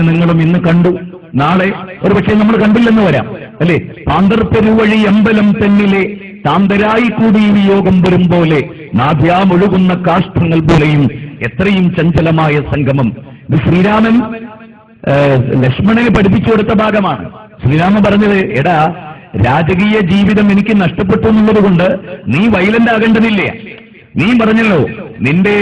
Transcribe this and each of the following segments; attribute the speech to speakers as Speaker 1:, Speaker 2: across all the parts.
Speaker 1: നിങ്ങളും ഇന്ന് കണ്ടു, നാളെ ഒരുപക്ഷെ നമ്മൾ കണ്ടില്ലെന്ന് വരാം, അല്ലെ? പാന്തർപ്പെരുവഴി അമ്പലം തെന്നിലെ താന്തരായി കൂടി വിയോഗം വരും പോലെ നാഭ്യാമൊഴുകുന്ന കാഷ്ഠങ്ങൾ പോലെയും എത്രയും ചഞ്ചലമായ സംഗമം. ഇത് ശ്രീരാമൻ ലക്ഷ്മണനെ പഠിപ്പിച്ചു കൊടുത്ത ഭാഗമാണ്. ശ്രീരാമൻ പറഞ്ഞത്, എടാ, രാജകീയ ജീവിതം എനിക്ക് നഷ്ടപ്പെട്ടു എന്നുള്ളത് കൊണ്ട് നീ വയലന്റ് ആകേണ്ടതില്ല. നീ പറഞ്ഞല്ലോ നിന്റെ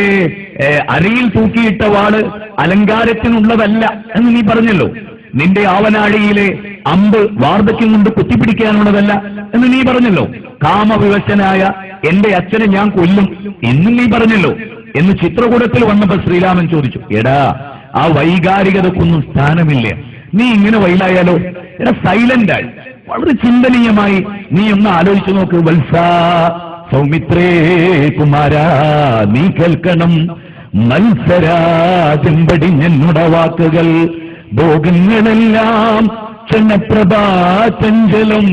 Speaker 1: അരയിൽ തൂക്കിയിട്ട വാള് അലങ്കാരത്തിനുള്ളതല്ല എന്ന് നീ പറഞ്ഞല്ലോ. നിന്റെ ആവനാഴിയിലെ അമ്പ് വാർദ്ധക്യം കൊണ്ട് കുത്തിപ്പിടിക്കാനുള്ളതല്ല എന്ന് നീ പറഞ്ഞല്ലോ. കാമവിവശനായ എന്റെ അച്ഛനെ ഞാൻ കൊല്ലും എന്നും നീ പറഞ്ഞല്ലോ എന്ന് ചിത്രകൂടത്തിൽ വന്നപ്പോൾ ശ്രീരാമൻ ചോദിച്ചു, എടാ, ആ വൈകാരികതക്കൊന്നും സ്ഥാനമില്ല. നീ ഇങ്ങനെ വൈലായാലോ? എടാ, സൈലന്റായി വളരെ ചിന്തനീയമായി നീ ഒന്ന് ആലോചിച്ചു നോക്ക്. വത്സ സൗമിത്രേ കുമാര, നീ കേൾക്കണം മത്സരാജമ്പടി ഞങ്ങളുടെ വാക്കുകൾ. ഭോഗങ്ങളെല്ലാം ക്ഷണപ്രഭാ ചഞ്ചലം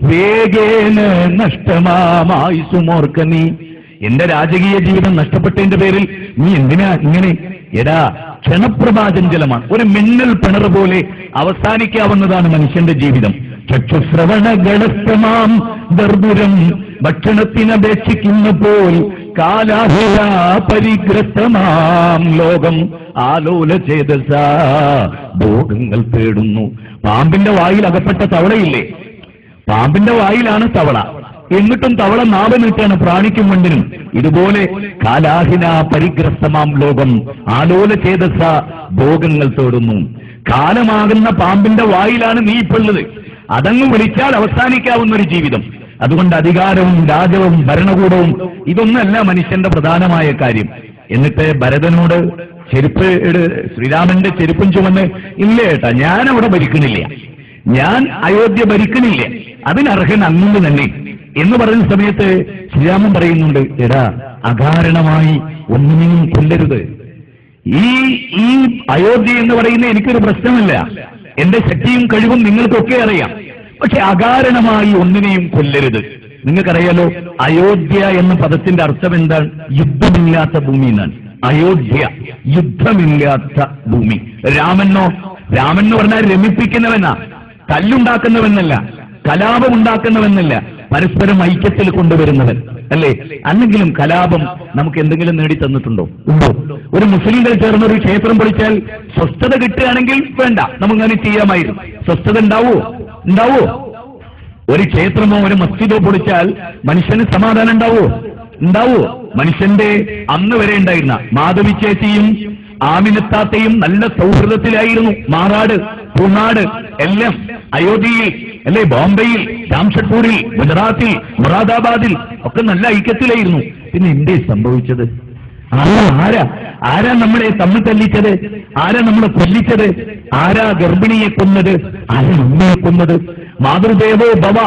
Speaker 1: വേഗേന നഷ്ടമായി സുമോർക്ക. നീ എന്റെ രാജകീയ ജീവിതം നഷ്ടപ്പെട്ടതിന്റെ പേരിൽ നീ എന്തിനാ ഇങ്ങനെ? എടാ, ക്ഷണപ്രഭാചഞ്ചലമാണ്. ഒരു മിന്നൽ പിണർ പോലെ അവസാനിക്കാവുന്നതാണ് മനുഷ്യന്റെ ജീവിതം. ചക്ഷുശ്രവണ ഗണസ്ഥമാം ദർദുരം ഭക്ഷണത്തിനപേക്ഷിക്കുന്ന പോൽ കാലാഹുരാ പരിഗ്രസ്തമാം ലോകം ആലോല ചേതസ ഭോഗങ്ങൾ തേടുന്നു. പാമ്പിന്റെ വായിൽ അകപ്പെട്ട തവളയില്ലേ? പാമ്പിന്റെ വായിലാണ് തവള, എന്നിട്ടും തവള നാവ് നീട്ടാണ് പ്രാണിക്കും വണ്ടിനും. ഇതുപോലെ കാലാഹിന പരിഗ്രസ്തമാം ലോകം ആലോല ചേതസ ഭോഗങ്ങൾ തേടുന്നു. കാലമാകുന്ന പാമ്പിന്റെ വായിലാണ് നീ ഇപ്പുള്ളത്. അതങ്ങ് വിളിച്ചാൽ അവസാനിക്കാവുന്ന ഒരു ജീവിതം. അതുകൊണ്ട് അധികാരവും രാജവും ഭരണകൂടവും ഇതൊന്നല്ല മനുഷ്യന്റെ പ്രധാനമായ കാര്യം. എന്നിട്ട് ഭരതനോട് ചെരുപ്പ് ശ്രീരാമന്റെ ചെരുപ്പും ചുമന്ന്, ഇല്ലേട്ടാ, ഞാൻ അവിടെ ഭരിക്കണില്ല, ഞാൻ അയോധ്യ ഭരിക്കണില്ല, അതിനർഹൻ അങ്ങ് തന്നെ എന്ന് പറയുന്ന സമയത്ത് ശ്രീരാമൻ പറയുന്നുണ്ട്, എടാ, അകാരണമായി ഒന്നിനെയും കൊല്ലരുത്. ഈ അയോധ്യ എന്ന് പറയുന്ന എനിക്കൊരു പ്രശ്നമില്ല, എന്റെ ശക്തിയും കഴിവും നിങ്ങൾക്കൊക്കെ അറിയാം. പക്ഷെ അകാരണമായി ഒന്നിനെയും കൊല്ലരുത്. നിങ്ങൾക്കറിയാലോ, അയോധ്യ എന്ന പദത്തിന്റെ അർത്ഥം എന്താണ്? യുദ്ധമില്ലാത്ത ഭൂമി എന്നാണ്. അയോധ്യ യുദ്ധമില്ലാത്ത ഭൂമി. രാമനോ? രാമൻ എന്ന് പറഞ്ഞാൽ രമിപ്പിക്കുന്നവനാ, തല്ലുണ്ടാക്കുന്നവെന്നല്ല, കലാപമുണ്ടാക്കുന്നവെന്നല്ല, പരസ്പരം ഐക്യത്തിൽ കൊണ്ടുവരുന്നവൻ, അല്ലേ? അല്ലെങ്കിലും കലാപം നമുക്ക് എന്തെങ്കിലും നേടിത്തന്നിട്ടുണ്ടോ? ഉണ്ടോ? ഒരു മുസ്ലിങ്ങൾ ചേർന്ന് ഒരു ക്ഷേത്രം പൊളിച്ചാൽ സ്വസ്ഥത കിട്ടുകയാണെങ്കിൽ വേണ്ട, നമുക്കങ്ങനെ ചെയ്യാമായിരുന്നു. സ്വസ്ഥത ഉണ്ടാവോ? ഒരു ക്ഷേത്രമോ ഒരു മസ്ജിദോ പൊളിച്ചാൽ മനുഷ്യന് സമാധാനം ഉണ്ടാവോ? മനുഷ്യന്റെ അന്ന് വരെ ഉണ്ടായിരുന്ന മാധവി ചേച്ചിയും ആമിനത്താത്തയും നല്ല സൗഹൃദത്തിലായിരുന്നു. മാറാട്, പൂനാട് എല്ലാം അയോധ്യയിൽ, അല്ലെ, ബോംബെയിൽ, ജാംഷഡ്പൂരിൽ, ഗുജറാത്തിൽ, മുറാദാബാദിൽ ഒക്കെ നല്ല ഐക്യത്തിലായിരുന്നു. പിന്നെ എന്തേ സംഭവിച്ചത്? ആരാ നമ്മളെ തമ്മിൽ തല്ലിച്ചത്? ആരാ നമ്മളെ കൊല്ലിച്ചത്? ആരാ ഗർഭിണിയെ കൊന്നത്? ആരാ അമ്മയെ കൊന്നത്? മാതൃദേവോ ഭവ,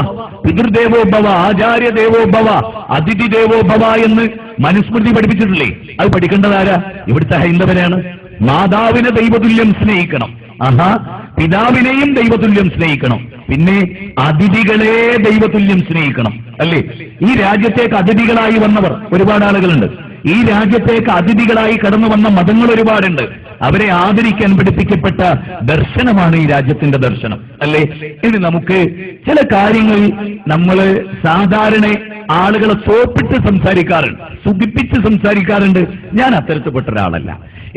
Speaker 1: പിതൃദേവോ ഭവ, ആചാര്യദേവോ ഭവ, അതിഥി ദേവോ ഭവ എന്ന് മനുസ്മൃതി പഠിപ്പിച്ചിട്ടില്ലേ? അത് പഠിക്കേണ്ടതാരാ? ഇവിടുത്തെ ഹൈന്ദവനാണ്. മാതാവിനെ ദൈവതുല്യം സ്നേഹിക്കണം, പിതാവിനെയും ദൈവതുല്യം സ്നേഹിക്കണം, പിന്നെ അതിഥികളെ ദൈവതുല്യം സ്നേഹിക്കണം, അല്ലേ? ഈ രാജ്യത്തേക്ക് അതിഥികളായി വന്നവർ ഒരുപാട് ആളുകളുണ്ട്. ഈ രാജ്യത്തേക്ക് അതിഥികളായി കടന്നു വന്ന മതങ്ങൾ ഒരുപാടുണ്ട്. അവരെ ആദരിക്കാൻ പഠിപ്പിക്കപ്പെട്ട ദർശനമാണ് ഈ രാജ്യത്തിന്റെ ദർശനം, അല്ലേ? ഇനി നമുക്ക് ചില കാര്യങ്ങൾ നമ്മൾ സാധാരണ ആളുകളെ സോപ്പിട്ട് സംസാരിക്കാറുണ്ട്, സുഖിപ്പിച്ച് സംസാരിക്കാറുണ്ട്. ഞാൻ അത്തരത്തിൽപ്പെട്ട ഒരാളല്ല.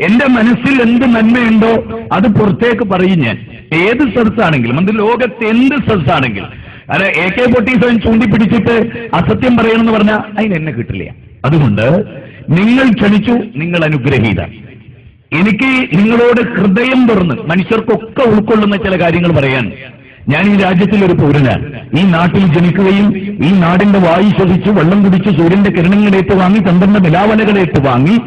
Speaker 1: എന്റെ മനസ്സിൽ എന്ത് നന്മയുണ്ടോ അത് പുറത്തേക്ക് പറയും ഞാൻ. ഏത് സ്ഥലത്താണെങ്കിലും, അത് ലോകത്ത് എന്ത് സ്ഥലത്താണെങ്കിലും. അല്ല, AK-47 ചൂണ്ടിപ്പിടിച്ചിട്ട് അസത്യം പറയണമെന്ന് പറഞ്ഞാൽ അതിന് എന്നെ കിട്ടില്ല. അതുകൊണ്ട് നിങ്ങൾ ക്ഷണിച്ചു, നിങ്ങൾ അനുഗ്രഹീത. എനിക്ക് നിങ്ങളോട് ഹൃദയം തുറന്ന് മനുഷ്യർക്കൊക്കെ ഉൾക്കൊള്ളുന്ന ചില കാര്യങ്ങൾ പറയാൻ. ഞാൻ ഈ രാജ്യത്തിലൊരു പൗരനാണ്. ഈ നാട്ടിൽ ജനിക്കുകയും ഈ നാടിന്റെ വായു ശ്വസിച്ച് വെള്ളം കുടിച്ച് സൂര്യന്റെ കിരണങ്ങളേറ്റ് വാങ്ങി ചന്ദ്രന്റെ നിലാവലകളേറ്റ് വാങ്ങി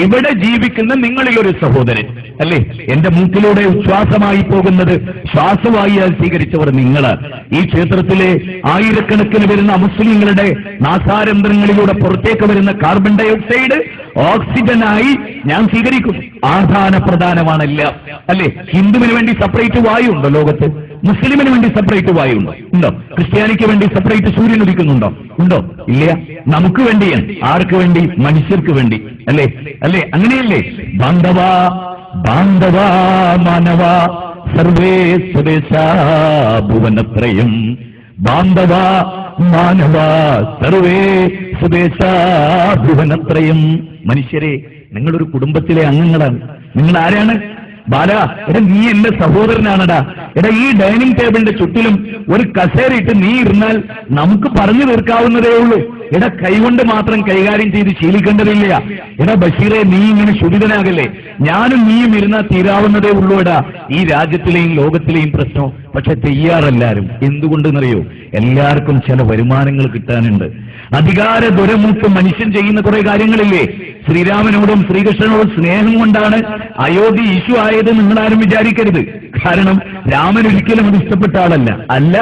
Speaker 1: ഇവിടെ ജീവിക്കുന്ന നിങ്ങളിലൊരു സഹോദരൻ, അല്ലേ? എന്റെ മൂക്കിലൂടെ ഉച്ഛ്വാസമായി പോകുന്നത് ശ്വാസവായുവായി സ്വീകരിച്ചവർ നിങ്ങള്. ഈ ക്ഷേത്രത്തിലെ ആയിരക്കണക്കിന് വരുന്ന അമുസ്ലിങ്ങളുടെ നാസാരന്ധ്രങ്ങളിലൂടെ പുറത്തേക്ക് വരുന്ന കാർബൺ ഡയോക്സൈഡ് ഓക്സിജനായി ഞാൻ സ്വീകരിക്കുന്നു. ആധാന പ്രധാനമാണെല്ലാം, അല്ലേ? ഹിന്ദുവിന് വേണ്ടി സെപ്പറേറ്റ് വായു ഉണ്ടോ ലോകത്ത്? മുസ്ലിമിന് വേണ്ടി സെപ്പറേറ്റ് വായു ഉണ്ടോ? ക്രിസ്ത്യാനിക്ക് വേണ്ടി സെപ്പറേറ്റ് സൂര്യൻ ഉദിക്കുന്നുണ്ടോ? ഇല്ല. നമുക്ക് വേണ്ടിയാണ്. ആർക്ക് വേണ്ടി? മനുഷ്യർക്ക് വേണ്ടി, അല്ലേ? അങ്ങനെയല്ലേ? ബാന്ധവ ബാന്ധവ മാനവ സർവേ സ്വദേശാ ഭുവനത്രയം. ബാന്ധവ മാനവ സർവേ സ്വദേശാ ഭുവനത്രയം. മനുഷ്യരെ, നിങ്ങളൊരു കുടുംബത്തിലെ അംഗങ്ങളാണ്. നിങ്ങൾ ആരാണ്? ബാല, എടാ നീ എന്റെ സഹോദരനാണടാ. എടാ ഈ ഡൈനിങ് ടേബിളിന്റെ ചുറ്റിലും ഒരു കസേരയിട്ട് നീ ഇരുന്നാൽ നമുക്ക് പറഞ്ഞു തീർക്കാവുന്നതേ ഉള്ളൂ. എടാ കൈകൊണ്ട് മാത്രം കൈകാര്യം ചെയ്ത് ശീലിക്കേണ്ടതില്ല. എടാ ബഷീറെ, നീ ഇങ്ങനെ ശുഭിതനാകല്ലേ. ഞാനും നീയും ഇരുന്നാൽ തീരാവുന്നതേ ഉള്ളൂ. എടാ ഈ രാജ്യത്തിലെയും ലോകത്തിലെയും പ്രശ്നം. പക്ഷെ തയ്യാറെല്ലാരും. എന്തുകൊണ്ടെന്നറിയോ? എല്ലാവർക്കും ചില വരുമാനങ്ങൾ കിട്ടാനുണ്ട്. അധികാര ദുരമൂത്ത് മനുഷ്യൻ ചെയ്യുന്ന കുറെ കാര്യങ്ങളില്ലേ? ശ്രീരാമനോടും ശ്രീകൃഷ്ണനോടും സ്നേഹം കൊണ്ടാണ് അയോധ്യ ഇഷ്യൂ ആയത് നിങ്ങളാരും വിചാരിക്കരുത്. കാരണം രാമൻ ഒരിക്കലും അത് ഇഷ്ടപ്പെട്ട ആളല്ല. അല്ല,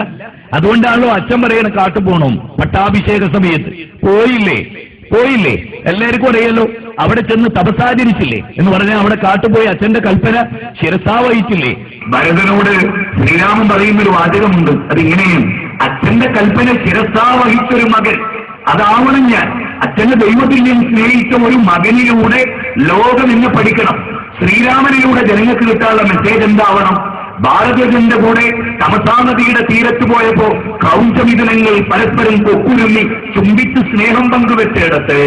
Speaker 1: അതുകൊണ്ടാണല്ലോ അച്ഛൻ പറയണ കാട്ടു പോണം. പട്ടാഭിഷേക സമയത്ത് പോയില്ലേ എല്ലാവർക്കും അറിയാലോ. അവിടെ ചെന്ന് തപസാചരിച്ചില്ലേ എന്ന് പറഞ്ഞാൽ അവിടെ കാട്ടുപോയി അച്ഛന്റെ കൽപ്പന ശിരസാ വഹിച്ചില്ലേ. ഭരതനോട് ശ്രീരാമൻ പറയുന്നൊരു വാചകമുണ്ട്. അതിങ്ങനെയും: അച്ഛന്റെ കൽപ്പന ശിരസാ വഹിച്ചൊരു മകൻ, അതാവണം ഞാൻ. അച്ഛന്റെ ദൈവത്തിനെയും സ്നേഹിച്ച ഒരു മകനിലൂടെ ലോകം ഇന്ന് പഠിക്കണം. ശ്രീരാമനിലൂടെ ജനങ്ങൾക്ക് കിട്ടാനുള്ള മെസ്സേജ് എന്താവണം? ഭാരതന്റെ കൂടെ തമസാ നദിയുടെ തീരത്ത് പോയപ്പോ ക്രൗഞ്ചമിഥുനങ്ങൾ പരസ്പരം കൊക്കുരുമ്മി ചുംബിച്ച് സ്നേഹം പങ്കുവെച്ചിടത്ത്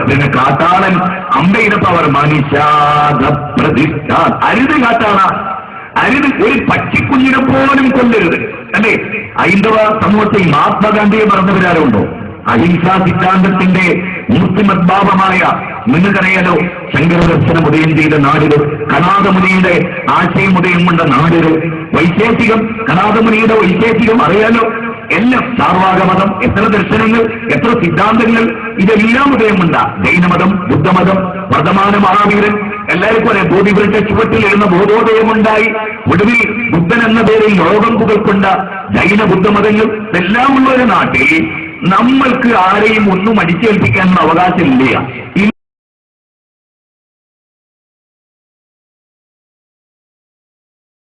Speaker 1: പിന്നെ കാട്ടാളൻ അമ്പയിടപ്പ് അവർ മനുഷ്യാദ പ്രതിഷ്ഠ. അരുത് കാട്ടാള, അരുത്. ഒരു പക്ഷിക്കുഞ്ഞിനെ പോലും കൊല്ലരുത്, അല്ലേ? ഹൈന്ദവ സമൂഹത്തിൽ മഹാത്മാഗാന്ധിയെ മറന്നവരാരുണ്ടോ? അഹിംസാ സിദ്ധാന്തത്തിന്റെ മൂർത്തിമദ്ഭാവമായ, നിങ്ങൾക്കറിയാലോ, ശങ്കരദർശനം ഉദയം ചെയ്ത നാടുകൾ, കനാദമുനിയുടെ ആശയം ഉദയം കൊണ്ട നാടുകൾ, വൈശേഷികം, കനാദമുനിയുടെ വൈശേഷികം അറിയാലോ. എല്ലാം ചാർവാകമതം, എത്ര ദർശനങ്ങൾ, എത്ര സിദ്ധാന്തങ്ങൾ, ഇതെല്ലാം ഉദയം കൊണ്ട ജൈനമതം, ബുദ്ധമതം, വർദ്ധമാന മഹാവീരൻ, എല്ലാവർക്കും അറിയാം. ബോധിവൃക്ഷ ചുവട്ടിലിരുന്ന ബോധോദയമുണ്ടായി. ഒടുവിൽ ബുദ്ധൻ എന്ന പേരിൽ ലോകം പുകൾക്കൊണ്ട ജൈന ബുദ്ധമതങ്ങൾ എല്ലാം ഉള്ള ഒരു നാട്ടിൽ നമ്മൾക്ക് ആരെയും ഒന്നും അടിച്ചേൽപ്പിക്കാനുള്ള അവകാശമില്ല.